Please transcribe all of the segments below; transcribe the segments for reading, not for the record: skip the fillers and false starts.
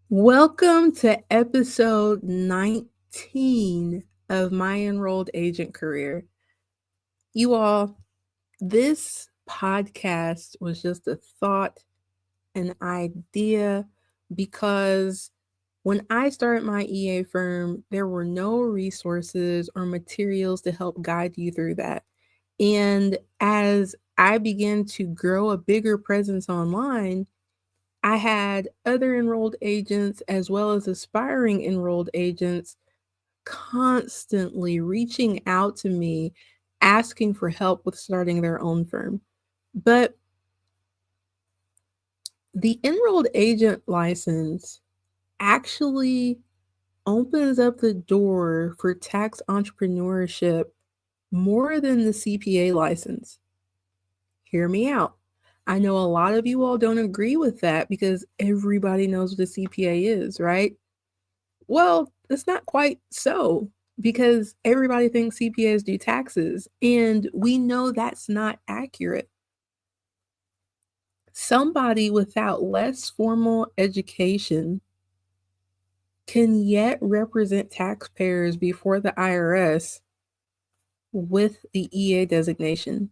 Welcome to episode 19 of my enrolled agent career. You all, this podcast was just a thought, an idea, because when I started my EA firm, there were no resources or materials to help guide you through that. And as I began to grow a bigger presence online, I had other enrolled agents as well as aspiring enrolled agents constantly reaching out to me asking for help with starting their own firm. But the enrolled agent license actually opens up the door for tax entrepreneurship more than the CPA license. Hear me out. I know a lot of you all don't agree with that because everybody knows what a CPA is, right? Well, it's not quite so because everybody thinks CPAs do taxes, and we know that's not accurate. Somebody without less formal education can yet represent taxpayers before the IRS with the EA designation.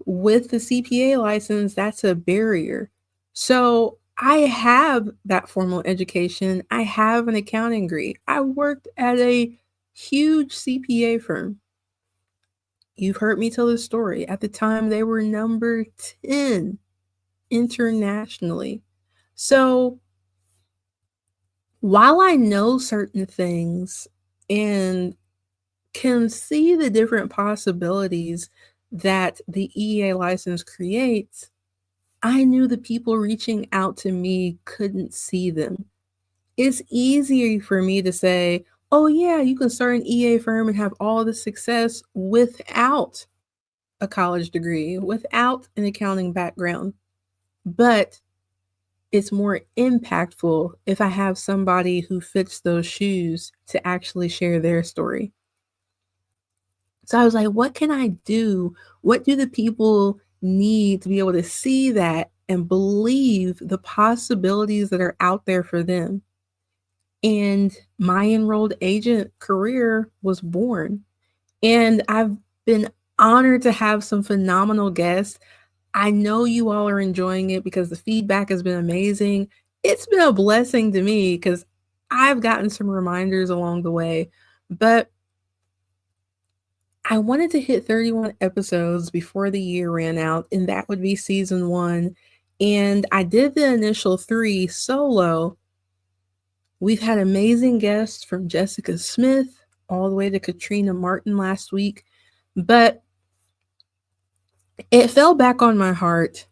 With the CPA license, that's a barrier. So I have that formal education. I have an accounting degree. I worked at a huge CPA firm. You've heard me tell this story. At the time, they were number 10 internationally. So while I know certain things and can see the different possibilities that the EA license creates, I knew the people reaching out to me couldn't see them. It's easier for me to say, oh, yeah, you can start an EA firm and have all the success without a college degree, without an accounting background. But it's more impactful if I have somebody who fits those shoes to actually share their story. So I was like, what can I do? What do the people need to be able to see that and believe the possibilities that are out there for them? And my enrolled agent career was born. And I've been honored to have some phenomenal guests. I know you all are enjoying it because the feedback has been amazing. It's been a blessing to me because I've gotten some reminders along the way. But I wanted to hit 31 episodes before the year ran out, and that would be season one. And I did the initial 3 solo. We've had amazing guests from Jessica Smith all the way to Katrina Martin last week. But it fell back on my heart.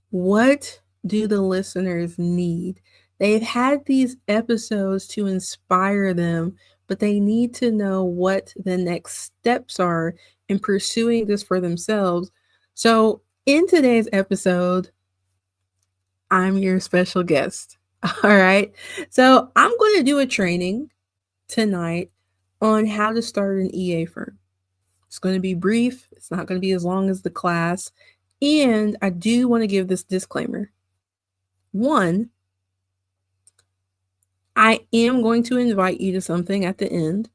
What do the listeners need? They've had these episodes to inspire them, but they need to know what the next steps are in pursuing this for themselves. So, in today's episode, I'm your special guest. All right. So, I'm going to do a training tonight on how to start an EA firm. It's going to be brief, it's not going to be as long as the class. And I do want to give this disclaimer. One, I am going to invite you to something at the end.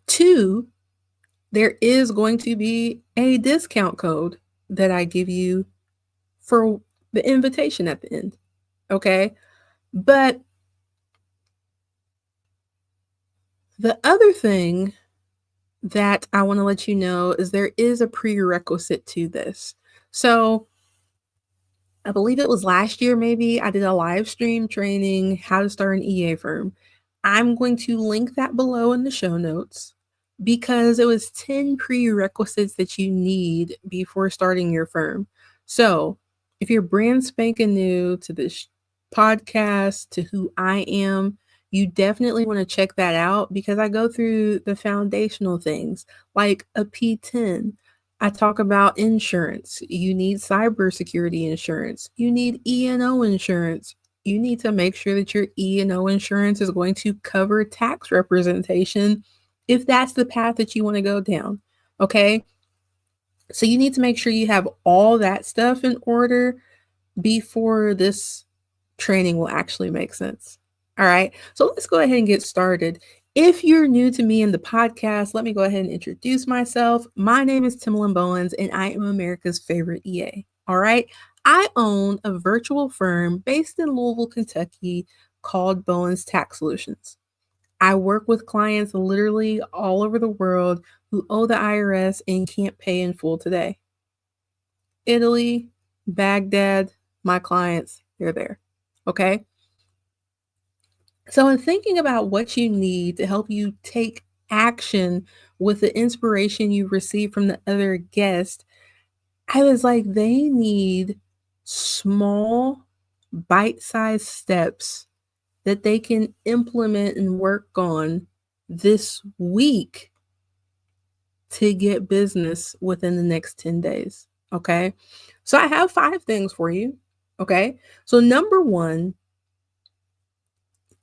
Two, there is going to be a discount code that I give you for the invitation at the end. Okay. But the other thing that I want to let you know is there is a prerequisite to this. So I believe it was last year, maybe I did a live stream training how to start an EA firm. I'm going to link that below in the show notes because it was 10 prerequisites that you need before starting your firm. So if you're brand spanking new to this podcast, to who I am, you definitely want to check that out because I go through the foundational things like a P10. I talk about insurance. You need cybersecurity insurance. You need E&O insurance. You need to make sure that your E&O insurance is going to cover tax representation if that's the path that you want to go down. Okay? So you need to make sure you have all that stuff in order before this training will actually make sense. All right. So let's go ahead and get started. If you're new to me in the podcast, let me go ahead and introduce myself. My name is Timalyn Bowens, and I am America's favorite EA. All right. I own a virtual firm based in Louisville, Kentucky called Bowens Tax Solutions. I work with clients literally all over the world who owe the IRS and can't pay in full today. Italy, Baghdad, my clients, they're there. Okay. So, in thinking about what you need to help you take action with the inspiration you received from the other guest, I was like, they need small, bite sized steps that they can implement and work on this week to get business within the next 10 days. Okay. So, I have 5 things for you. Okay. So, number one,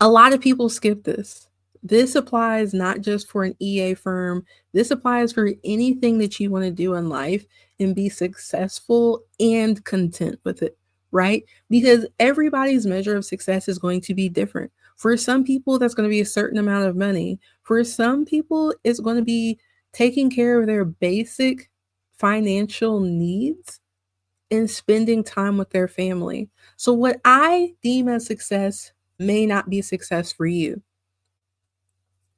a lot of people skip this. This applies not just for an EA firm, this applies for anything that you want to do in life and be successful and content with it, right? Because everybody's measure of success is going to be different. For some people, that's going to be a certain amount of money. For some people, it's going to be taking care of their basic financial needs and spending time with their family. So, what I deem as success may not be success for you.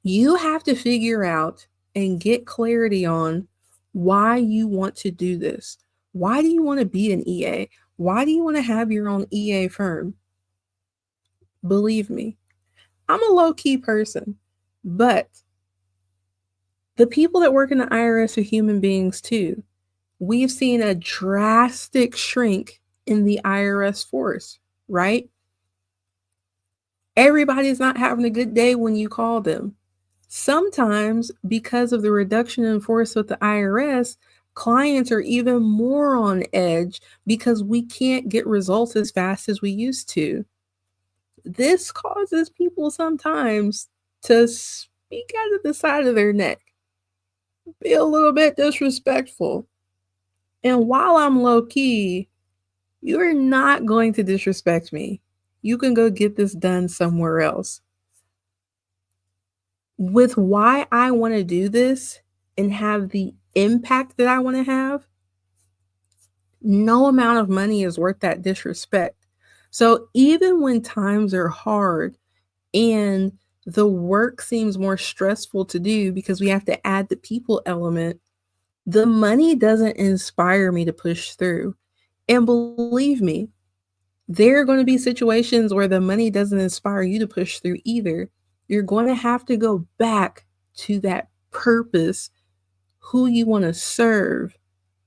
You have to figure out and get clarity on why you want to do this. Why do you want to be an EA? Why do you want to have your own EA firm? Believe me, I'm a low key person, but the people that work in the IRS are human beings too. We've seen a drastic shrink in the IRS force, right? Everybody's not having a good day when you call them. Sometimes, because of the reduction in force with the IRS, clients are even more on edge because we can't get results as fast as we used to. This causes people sometimes to speak out of the side of their neck, be a little bit disrespectful. And while I'm low key, you're not going to disrespect me. You can go get this done somewhere else. With why I want to do this and have the impact that I want to have, no amount of money is worth that disrespect. So even when times are hard and the work seems more stressful to do because we have to add the people element, the money doesn't inspire me to push through. And believe me, there are going to be situations where the money doesn't inspire you to push through either. You're going to have to go back to that purpose, who you want to serve,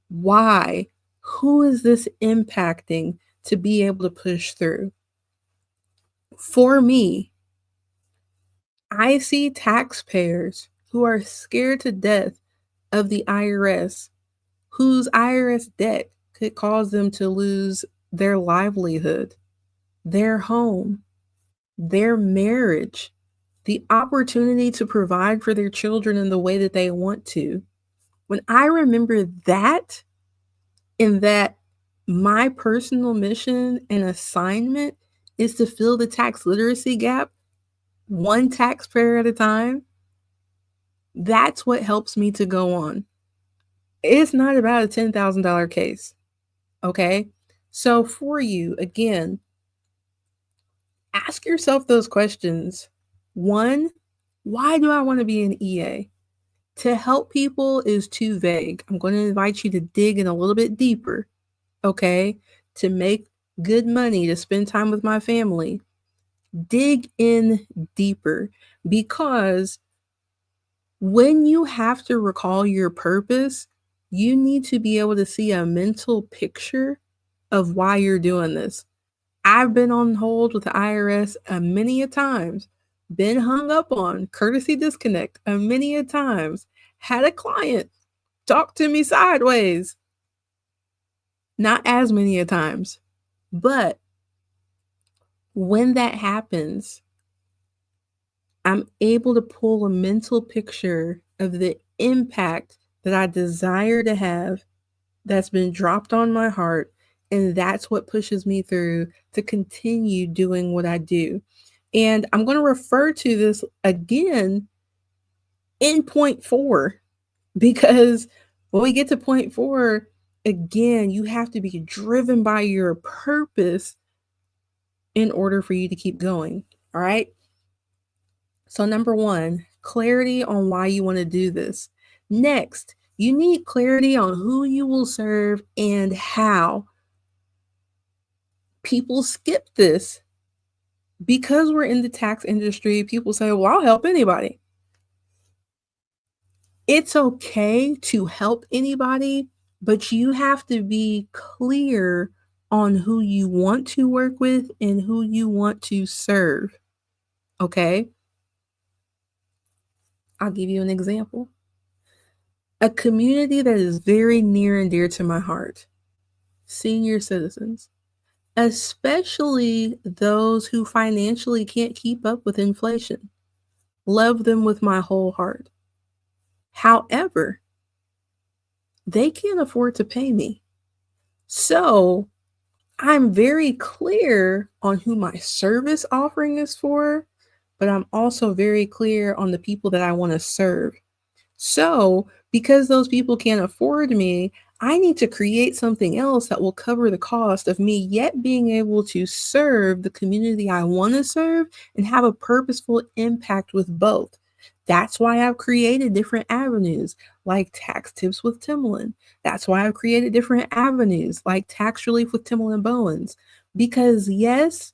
why, who is this impacting to be able to push through. For me, I see taxpayers who are scared to death of the IRS, whose IRS debt could cause them to lose their livelihood, their home, their marriage, the opportunity to provide for their children in the way that they want to. When I remember that, and that my personal mission and assignment is to fill the tax literacy gap one taxpayer at a time, that's what helps me to go on. It's not about a $10,000 case. Okay. So, for you, again, ask yourself those questions. One, why do I want to be an EA? To help people is too vague. I'm going to invite you to dig in a little bit deeper, okay? To make good money, to spend time with my family. Dig in deeper, because when you have to recall your purpose, you need to be able to see a mental picture of why you're doing this. I've been on hold with the IRS many a times, been hung up on, courtesy disconnect many a times, had a client talk to me sideways, not as many a times. But when that happens, I'm able to pull a mental picture of the impact that I desire to have that's been dropped on my heart, And that's what pushes me through to continue doing what I do. And I'm going to refer to this again in point 4, because when we get to point 4, again, you have to be driven by your purpose in order for you to keep going. All right. So, number 1, clarity on why you want to do this. Next, you need clarity on who you will serve and how. People skip this because we're in the tax industry. People say, well, I'll help anybody. It's okay to help anybody, but you have to be clear on who you want to work with and who you want to serve. Okay? I'll give you an example. A community that is very near and dear to my heart: senior citizens, especially those who financially can't keep up with inflation. Love them with my whole heart. However, they can't afford to pay me. So I'm very clear on who my service offering is for, but I'm also very clear on the people that I want to serve. So, because those people can't afford me, I need to create something else that will cover the cost of me yet being able to serve the community I want to serve and have a purposeful impact with both. That's why I've created different avenues like tax tips with Timalyn. That's why I've created different avenues like tax relief with Timalyn Bowens. Because, yes,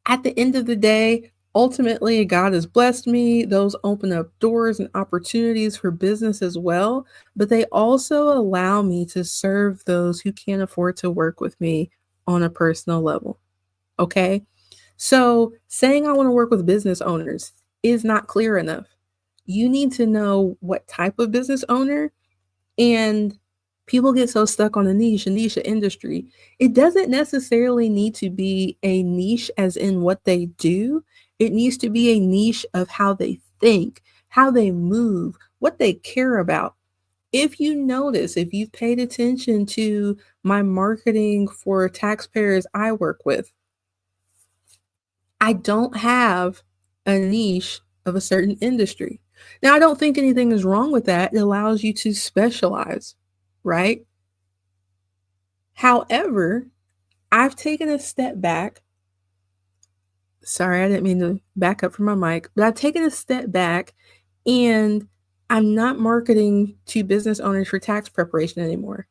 at the end of the day, ultimately, God has blessed me. Those open up doors and opportunities for business as well, but they also allow me to serve those who can't afford to work with me on a personal level. Okay. So saying I want to work with business owners is not clear enough. You need to know what type of business owner. And people get so stuck on a niche industry. It doesn't necessarily need to be a niche as in what they do. It needs to be a niche of how they think, how they move, what they care about. If you notice, if you've paid attention to my marketing for taxpayers I work with, I don't have a niche of a certain industry. Now, I don't think anything is wrong with that. It allows you to specialize, right? However, I've taken a step back. Sorry, I didn't mean to back up from my mic, but I've taken a step back and I'm not marketing to business owners for tax preparation anymore.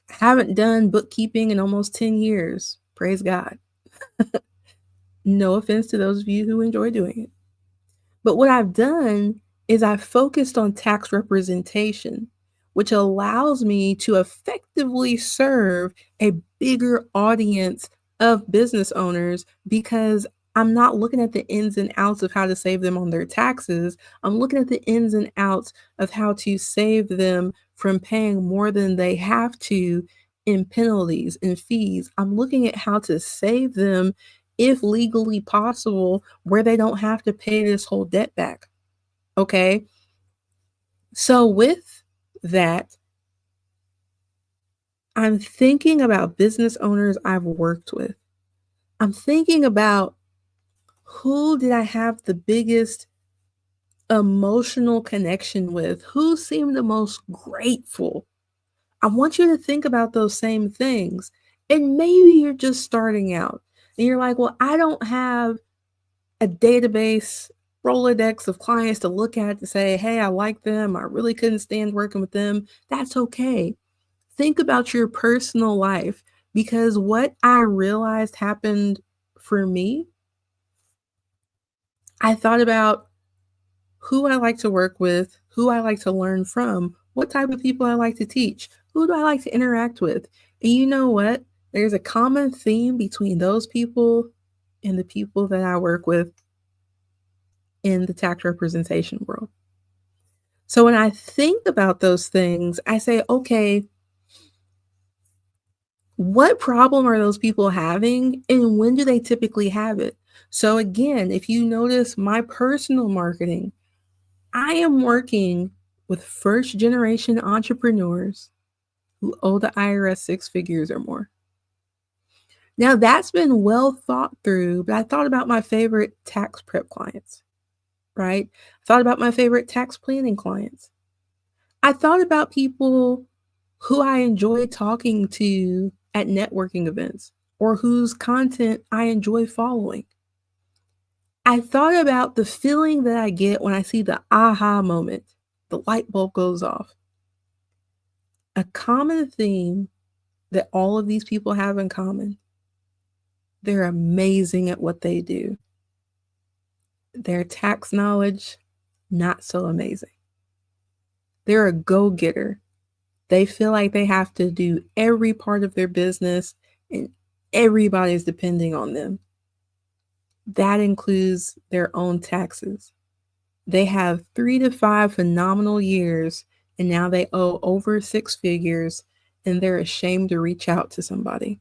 I haven't done bookkeeping in almost 10 years. Praise God. No offense to those of you who enjoy doing it. But what I've done is I've focused on tax representation, which allows me to effectively serve a bigger audience of business owners because I'm not looking at the ins and outs of how to save them on their taxes. I'm looking at the ins and outs of how to save them from paying more than they have to in penalties and fees. I'm looking at how to save them, if legally possible, where they don't have to pay this whole debt back. Okay. So, with that, I'm thinking about business owners I've worked with. I'm thinking about who did I have the biggest emotional connection with? Who seemed the most grateful? I want you to think about those same things. And maybe you're just starting out and you're like, well, I don't have a database Rolodex of clients to look at to say, hey, I like them. I really couldn't stand working with them. That's okay. Think about your personal life, because what I realized happened for me, I thought about who I like to work with, who I like to learn from, what type of people I like to teach, who do I like to interact with. And you know what? There's a common theme between those people and the people that I work with in the tax representation world. So when I think about those things, I say, okay, what problem are those people having and when do they typically have it? So again, if you notice my personal marketing, I am working with first generation entrepreneurs who owe the IRS 6 figures or more. Now, that's been well thought through, but I thought about my favorite tax prep clients, right? I thought about my favorite tax planning clients. I thought about people who I enjoy talking to at networking events or whose content I enjoy following. I thought about the feeling that I get when I see the aha moment, the light bulb goes off. A common theme that all of these people have in common: they're amazing at what they do. Their tax knowledge, not so amazing. They're a go-getter. They feel like they have to do every part of their business and everybody's depending on them. That includes their own taxes. They have 3 to 5 phenomenal years and now they owe over 6 figures and they're ashamed to reach out to somebody.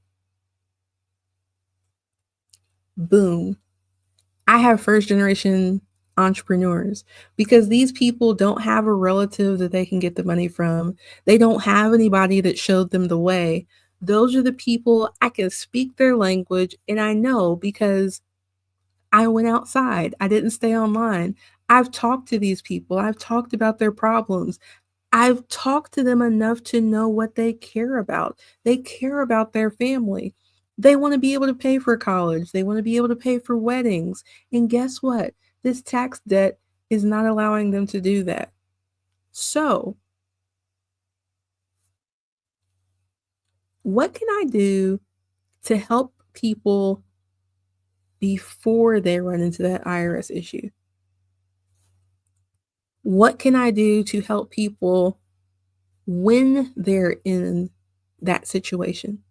Boom. I have first generation entrepreneurs because these people don't have a relative that they can get the money from. They don't have anybody that showed them the way. Those are the people I can speak their language and I know because I went outside. I didn't stay online. I've talked to these people. I've talked about their problems. I've talked to them enough to know what they care about. They care about their family. They want to be able to pay for college. They want to be able to pay for weddings. And guess what? This tax debt is not allowing them to do that. So, what can I do to help people before they run into that IRS issue? What can I do to help people when they're in that situation?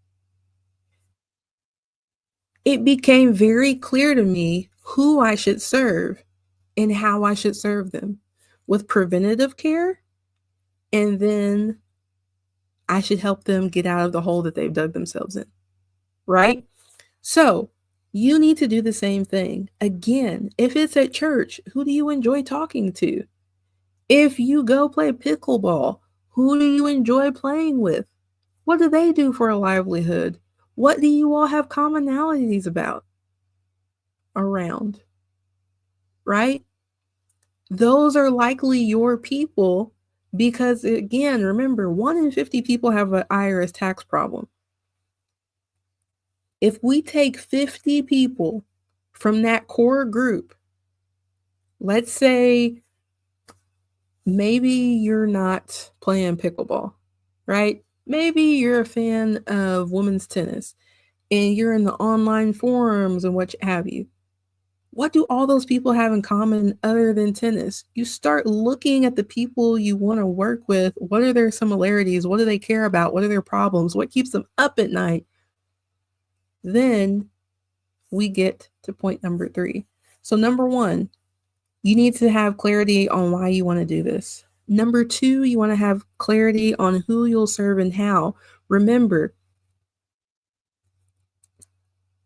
It became very clear to me who I should serve and how I should serve them with preventative care. And then I should help them get out of the hole that they've dug themselves in, right? So you need to do the same thing. Again, if it's at church, who do you enjoy talking to? If you go play pickleball, who do you enjoy playing with? What do they do for a livelihood? What do you all have commonalities about around, right? Those are likely your people because, again, remember, 1 in 50 people have an IRS tax problem. If we take 50 people from that core group, let's say maybe you're not playing pickleball, right? Maybe you're a fan of women's tennis and you're in the online forums and what have you. What do all those people have in common other than tennis? You start looking at the people you want to work with. What are their similarities? What do they care about? What are their problems? What keeps them up at night? Then we get to point number 3. So number 1, you need to have clarity on why you want to do this. Number 2, you want to have clarity on who you'll serve and how. Remember,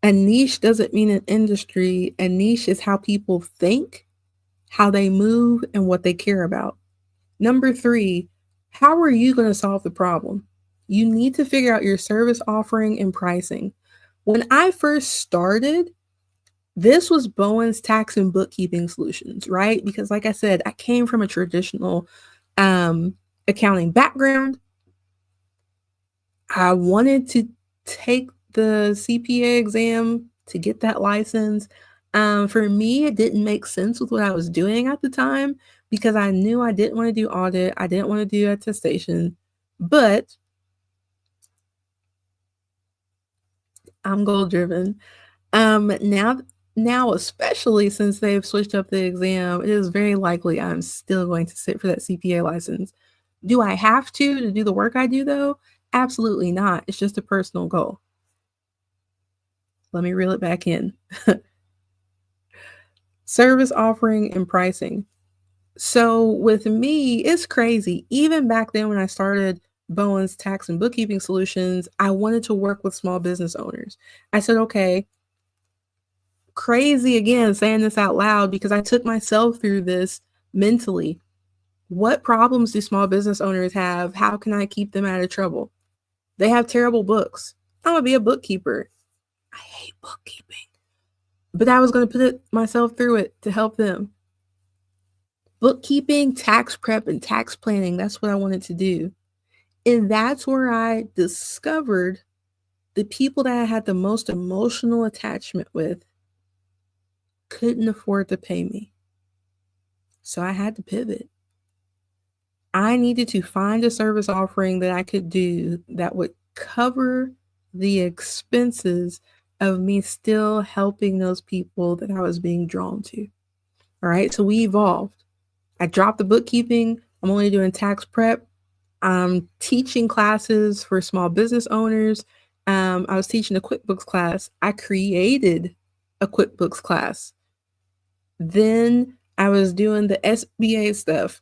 a niche doesn't mean an industry. A niche is how people think, how they move, and what they care about. Number 3, how are you going to solve the problem? You need to figure out your service offering and pricing. When I first started, this was Bowens Tax and Bookkeeping Solutions, right? Because like I said, I came from a traditional accounting background. I wanted to take the CPA exam to get that license. For me, it didn't make sense with what I was doing at the time because I knew I didn't want to do audit. I didn't want to do attestation, but I'm goal driven. Now, especially since they've switched up the exam, it is very likely I'm still going to sit for that CPA license. Do I have to do the work I do though? Absolutely not. It's just a personal goal. Let me reel it back in. Service offering and pricing. So with me, it's crazy. Even back then when I started Bowens Tax and Bookkeeping Solutions, I wanted to work with small business owners. I said, okay, crazy again saying this out loud because I took myself through this mentally. What problems do small business owners have? How can I keep them out of trouble? They have terrible books. I'm going to be a bookkeeper. I hate bookkeeping. But I was going to put myself through it to help them. Bookkeeping, tax prep, and tax planning, that's what I wanted to do. And that's where I discovered the people that I had the most emotional attachment with couldn't afford to pay me. So I had to pivot. I needed to find a service offering that I could do that would cover the expenses of me still helping those people that I was being drawn to. All right, so we evolved. I dropped the bookkeeping. I'm only doing tax prep. I'm teaching classes for small business owners. I was teaching a QuickBooks class. I created a QuickBooks class. Then I was doing the SBA stuff,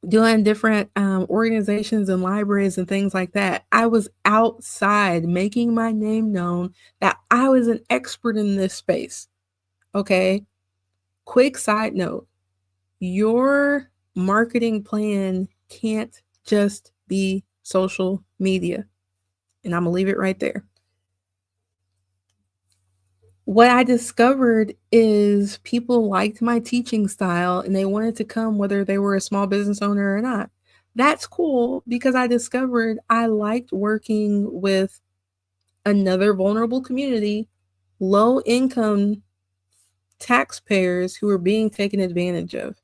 doing different organizations and libraries and things like that. I was outside making my name known that I was an expert in this space. Okay. Quick side note, your marketing plan can't just be social media. And I'm going to leave it right there. What I discovered is people liked my teaching style and they wanted to come whether they were a small business owner or not. That's cool because I discovered I liked working with another vulnerable community, low income taxpayers who were being taken advantage of.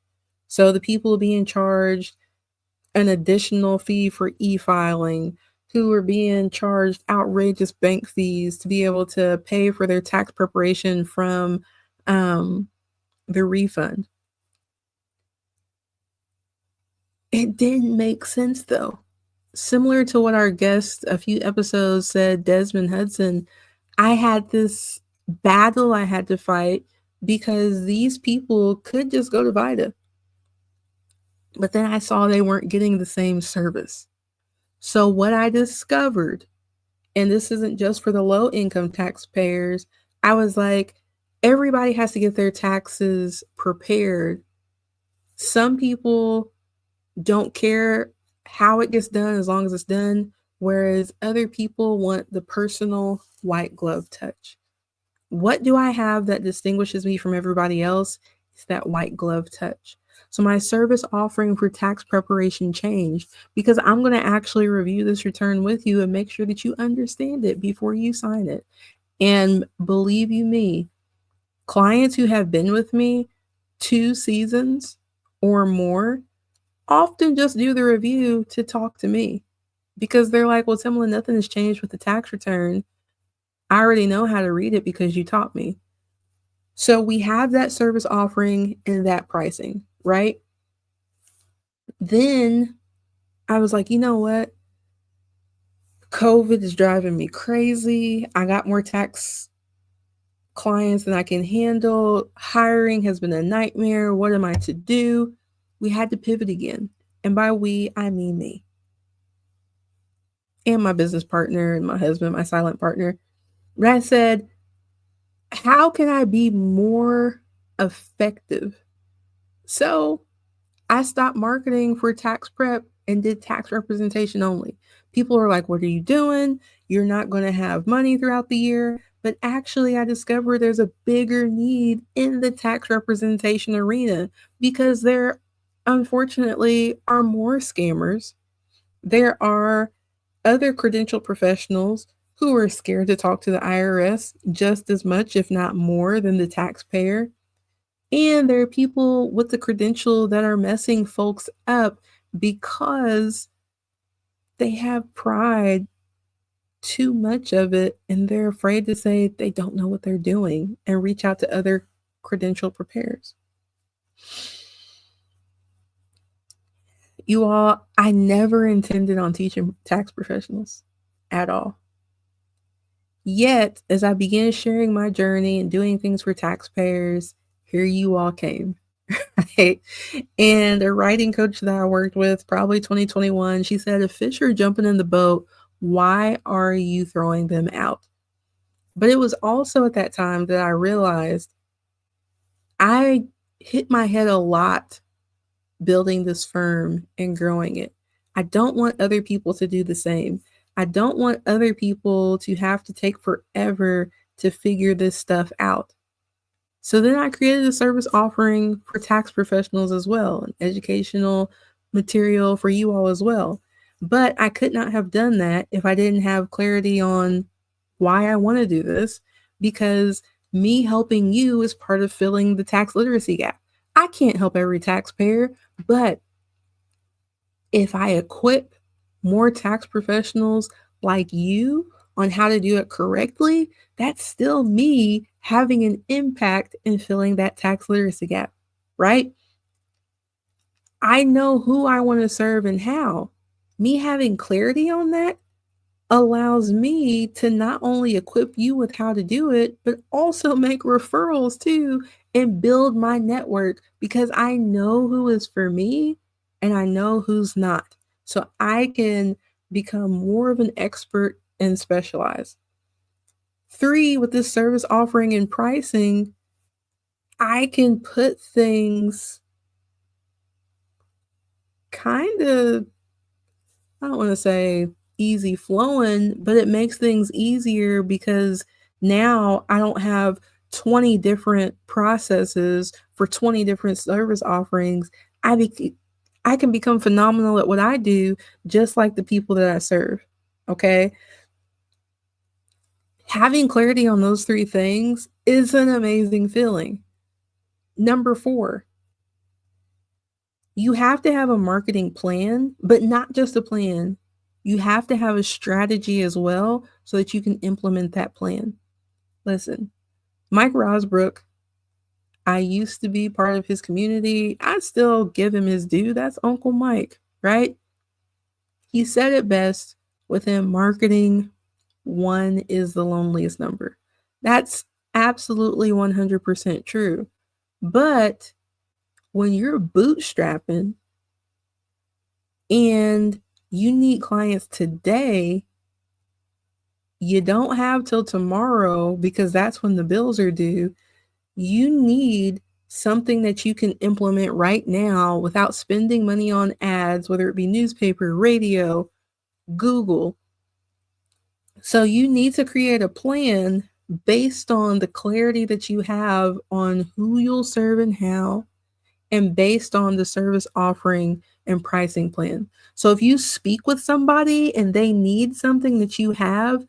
So the people being charged an additional fee for e-filing, who were being charged outrageous bank fees to be able to pay for their tax preparation from the refund. It didn't make sense though. Similar to what our guest a few episodes said, Desmond Hudson, I had this battle I had to fight because these people could just go to VITA. But then I saw they weren't getting the same service. So what I discovered, and this isn't just for the low income taxpayers, I was like, everybody has to get their taxes prepared. Some people don't care how it gets done as long as it's done, whereas other people want the personal white glove touch. What do I have that distinguishes me from everybody else? It's that white glove touch. So my service offering for tax preparation changed because I'm going to actually review this return with you and make sure that you understand it before you sign it. And believe you me, clients who have been with me 2 seasons or more often just do the review to talk to me because they're like, well, Timalyn, nothing has changed with the tax return. I already know how to read it because you taught me. So we have that service offering and that pricing, right? Then I was like, you know what? COVID is driving me crazy. I got more tax clients than I can handle. Hiring has been a nightmare. What am I to do? We had to pivot again. And by we, I mean me. And my business partner and my husband, my silent partner. But I said, how can I be more effective? So I stopped marketing for tax prep and did tax representation only. People are like, what are you doing? You're not going to have money throughout the year. But actually, I discovered there's a bigger need in the tax representation arena because there, unfortunately, are more scammers. There are other credentialed professionals who are scared to talk to the IRS just as much, if not more, than the taxpayer. And there are people with the credential that are messing folks up because they have pride, too much of it, and they're afraid to say they don't know what they're doing and reach out to other credential preparers. You all, I never intended on teaching tax professionals at all. Yet, as I began sharing my journey and doing things for taxpayers, here you all came. Right? And a writing coach that I worked with, probably 2021, she said, if fish are jumping in the boat, why are you throwing them out? But it was also at that time that I realized I hit my head a lot building this firm and growing it. I don't want other people to do the same. I don't want other people to have to take forever to figure this stuff out. So then I created a service offering for tax professionals as well, an educational material for you all as well. But I could not have done that if I didn't have clarity on why I want to do this, because me helping you is part of filling the tax literacy gap. I can't help every taxpayer, but if I equip more tax professionals like you on how to do it correctly, that's still me having an impact in filling that tax literacy gap, right? I know who I want to serve and how. Me having clarity on that allows me to not only equip you with how to do it, but also make referrals too and build my network, because I know who is for me and I know who's not. So I can become more of an expert and specialize. 3, with this service offering and pricing, I can put things kind of, I don't want to say easy flowing, but it makes things easier because now I don't have 20 different processes for 20 different service offerings. I can become phenomenal at what I do, just like the people that I serve. Okay. Having clarity on those 3 things is an amazing feeling. Number 4, you have to have a marketing plan, but not just a plan. You have to have a strategy as well so that you can implement that plan. Listen, Mike Rosbrook, I used to be part of his community. I still give him his due. That's Uncle Mike, right? He said it best: within marketing, one is the loneliest number. That's absolutely 100% true. But when you're bootstrapping and you need clients today, you don't have till tomorrow because that's when the bills are due. You need something that you can implement right now without spending money on ads, whether it be newspaper, radio, Google. So you need to create a plan based on the clarity that you have on who you'll serve and how, and based on the service offering and pricing plan. So if you speak with somebody and they need something that you have,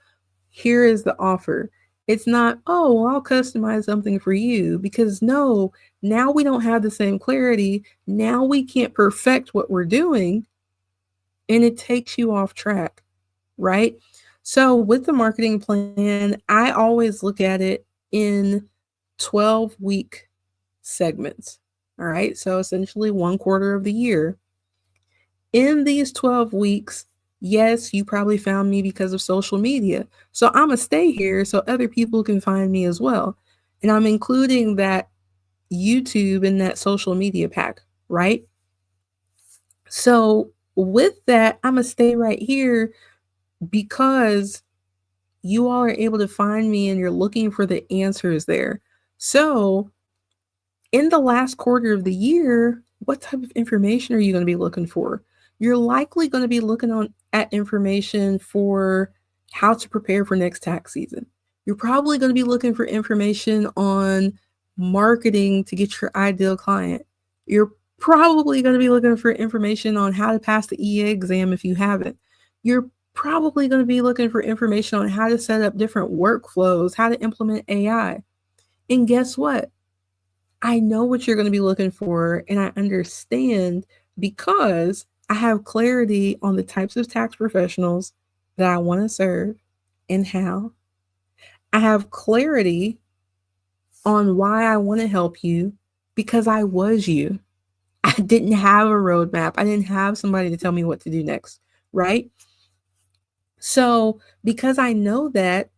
here is the offer. It's not, oh, well, I'll customize something for you, because no, now we don't have the same clarity. Now we can't perfect what we're doing, and it takes you off track, right? So with the marketing plan, I always look at it in 12-week segments. All right. So essentially 1/4 of the year. In these 12 weeks, yes, you probably found me because of social media. So I'm going to stay here so other people can find me as well. And I'm including that YouTube in that social media pack, right? So with that, I'm going to stay right here because you all are able to find me and you're looking for the answers there. So in the last quarter of the year, what type of information are you going to be looking for? You're likely going to be looking at information for how to prepare for next tax season. You're probably going to be looking for information on marketing to get your ideal client. You're probably going to be looking for information on how to pass the EA exam if you haven't. You're probably going to be looking for information on how to set up different workflows, how to implement AI. And guess what? I know what you're going to be looking for, and I understand because I have clarity on the types of tax professionals that I want to serve and how. I have clarity on why I want to help you because I was you. I didn't have a roadmap. I didn't have somebody to tell me what to do next, right? So because I know that,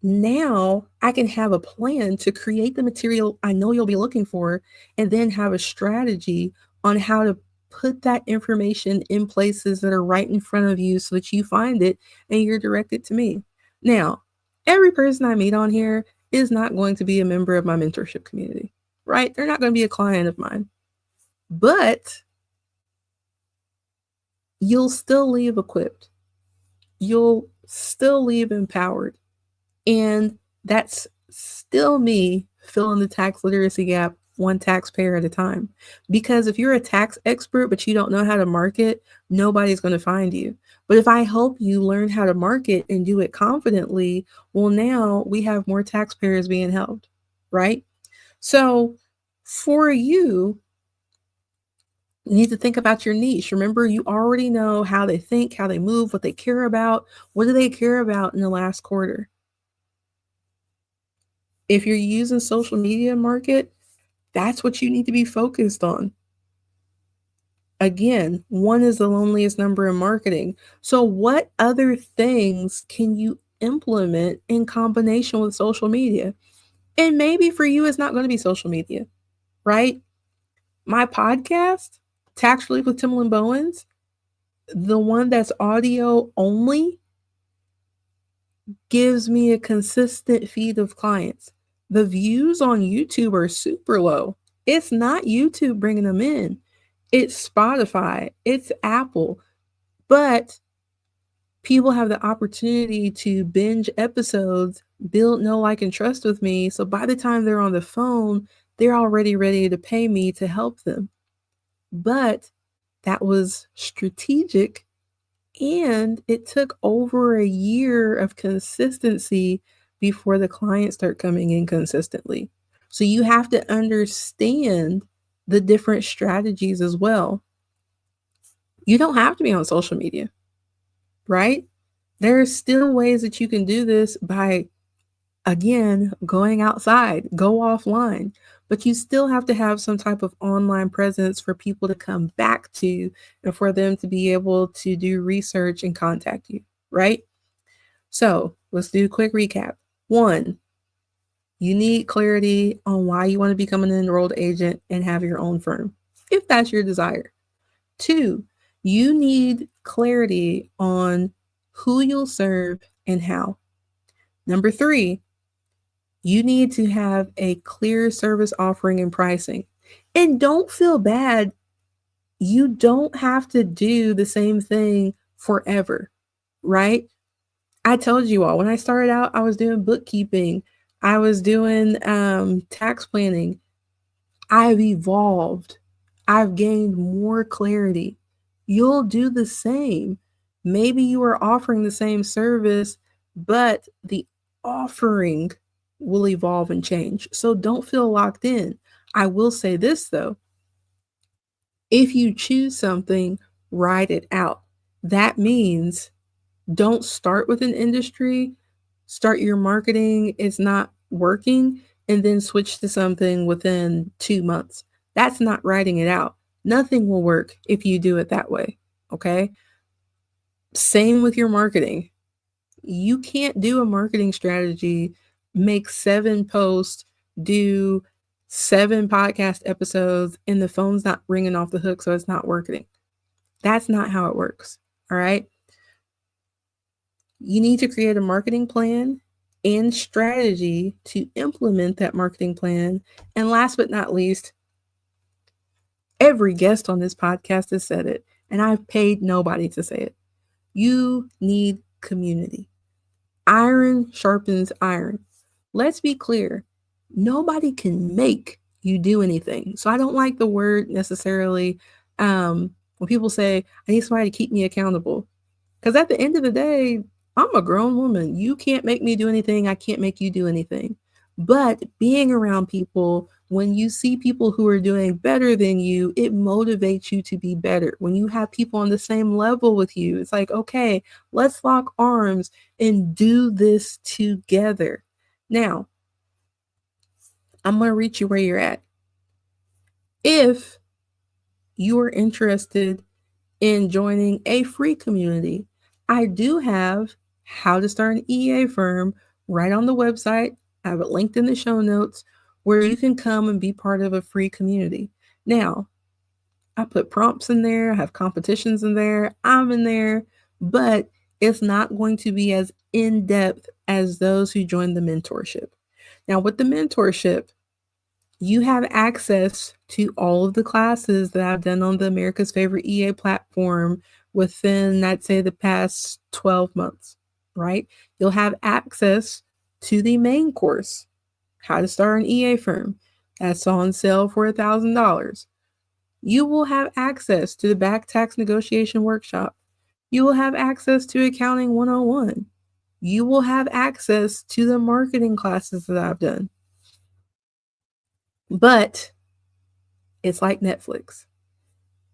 now I can have a plan to create the material I know you'll be looking for, and then have a strategy on how to put that information in places that are right in front of you so that you find it and you're directed to me. Now, every person I meet on here is not going to be a member of my mentorship community, right? They're not going to be a client of mine. But you'll still leave equipped. You'll still leave empowered. And that's still me filling the tax literacy gap one taxpayer at a time. Because if you're a tax expert but you don't know how to market, nobody's going to find you. But if I help you learn how to market and do it confidently, well, now we have more taxpayers being helped, right? So for you, you need to think about your niche. Remember, you already know how they think, how they move, what they care about. What do they care about in the last quarter? If you're using social media market, that's what you need to be focused on. Again, one is the loneliest number in marketing. So, what other things can you implement in combination with social media? And maybe for you, it's not going to be social media, right? My podcast, Tax Relief with Timalyn Bowens, the one that's audio only, gives me a consistent feed of clients. The views on YouTube are super low. It's not YouTube bringing them in, it's Spotify, it's Apple. But people have the opportunity to binge episodes, build know, like, and trust with me. So by the time they're on the phone, they're already ready to pay me to help them. But that was strategic. And it took over a year of consistency before the clients start coming in consistently. So you have to understand the different strategies as well. You don't have to be on social media, right? There are still ways that you can do this by, again, going outside, go offline. But you still have to have some type of online presence for people to come back to and for them to be able to do research and contact you, right? So let's do a quick recap. One, you need clarity on why you want to become an enrolled agent and have your own firm, if that's your desire. Two, you need clarity on who you'll serve and how. Number three, you need to have a clear service offering and pricing. And don't feel bad. You don't have to do the same thing forever, right? I told you all when I started out, I was doing bookkeeping, I was doing tax planning. I've evolved, I've gained more clarity. You'll do the same. Maybe you are offering the same service, but the offering will evolve and change. So don't feel locked in. I will say this though, if you choose something, ride it out. That means don't start with an industry, start your marketing, it's not working, and then switch to something within 2 months. That's not writing it out. Nothing will work if you do it that way. Okay. Same with your marketing. You can't do a marketing strategy, make 7 posts, do 7 podcast episodes, and the phone's not ringing off the hook, so it's not working. That's not how it works. All right. You need to create a marketing plan and strategy to implement that marketing plan. And last but not least, every guest on this podcast has said it, and I've paid nobody to say it. You need community. Iron sharpens iron. Let's be clear, nobody can make you do anything. So I don't like the word necessarily when people say, I need somebody to keep me accountable. Because at the end of the day, I'm a grown woman. You can't make me do anything. I can't make you do anything. But being around people, when you see people who are doing better than you, it motivates you to be better. When you have people on the same level with you, it's like, okay, let's lock arms and do this together. Now, I'm going to reach you where you're at. If you are interested in joining a free community, I do have How to Start an EA Firm right on the website. I have it linked in the show notes where you can come and be part of a free community. Now, I put prompts in there, I have competitions in there, I'm in there, but it's not going to be as in-depth as those who join the mentorship. Now, with the mentorship, you have access to all of the classes that I've done on the America's Favorite EA platform within, I'd say, the past 12 months, right? You'll have access to the main course, How to Start an EA Firm. That's on sale for $1,000. You will have access to the back tax negotiation workshop. You will have access to Accounting 101. You will have access to the marketing classes that I've done. But it's like Netflix.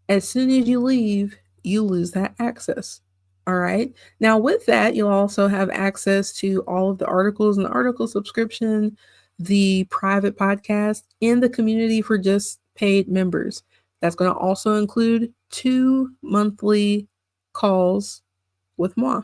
As soon as you leave, you lose that access. All right. Now, with that, you'll also have access to all of the articles and the article subscription, the private podcast, and the community for just paid members. That's going to also include 2 monthly calls with moi.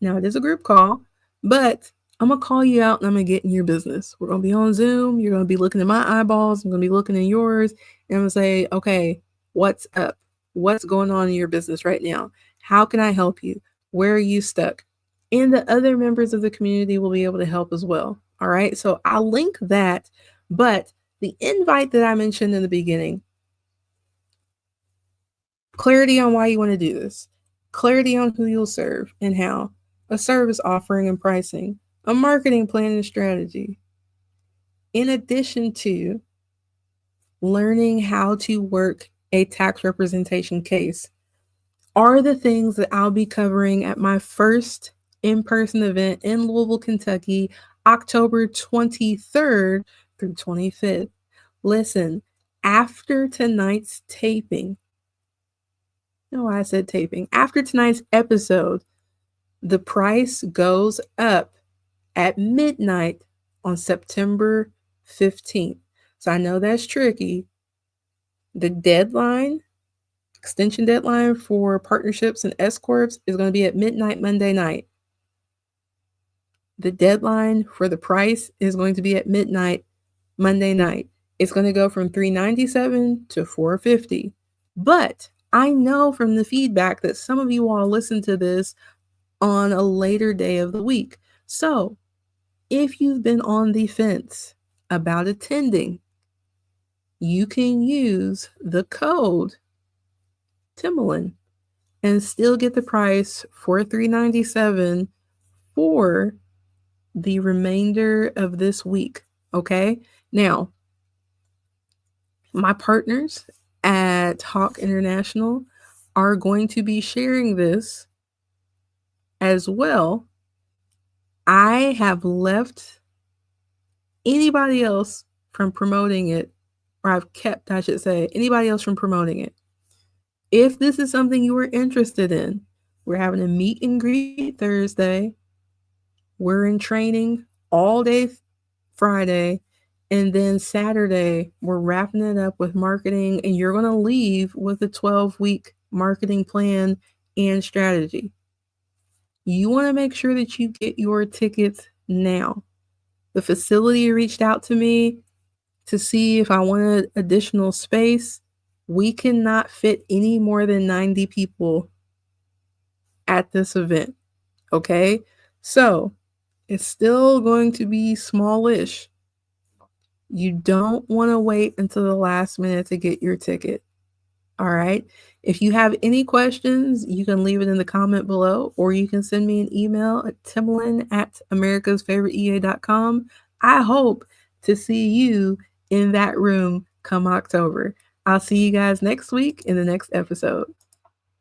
Now, it is a group call, but I'm going to call you out and I'm going to get in your business. We're going to be on Zoom. You're going to be looking at my eyeballs. I'm going to be looking in yours. And I'm going to say, okay, what's up? What's going on in your business right now? How can I help you? Where are you stuck? And the other members of the community will be able to help as well. All right. So I'll link that. But the invite that I mentioned in the beginning, clarity on why you want to do this, clarity on who you'll serve and how, a service offering and pricing, a marketing plan and strategy, in addition to learning how to work a tax representation case, are the things that I'll be covering at my first in-person event in Louisville, Kentucky, October 23rd through 25th. Listen, after tonight's taping, no, I said taping. After tonight's episode, the price goes up at midnight on September 15th. So I know that's tricky. The deadline, extension deadline for partnerships and S Corps is going to be at midnight Monday night. The deadline for the price is going to be at midnight Monday night. It's going to go from $397 to $450. But I know from the feedback that some of you all listen to this on a later day of the week. So if you've been on the fence about attending, you can use the code Timalyn and still get the price for $397 for the remainder of this week. Okay. Now, my partners at Hawk International are going to be sharing this as well. I have left anybody else from promoting it, or I've kept, I should say, anybody else from promoting it. If this is something you are interested in, we're having a meet and greet Thursday. We're in training all day Friday. And then Saturday, we're wrapping it up with marketing, and you're going to leave with a 12-week marketing plan and strategy. You want to make sure that you get your tickets now. The facility reached out to me to see if I wanted additional space. We cannot fit any more than 90 people at this event. Okay? So it's still going to be smallish. You don't want to wait until the last minute to get your ticket. All right. If you have any questions, you can leave it in the comment below, or you can send me an email at timalyn@americasfavoriteea.com. I hope to see you in that room come October. I'll see you guys next week in the next episode.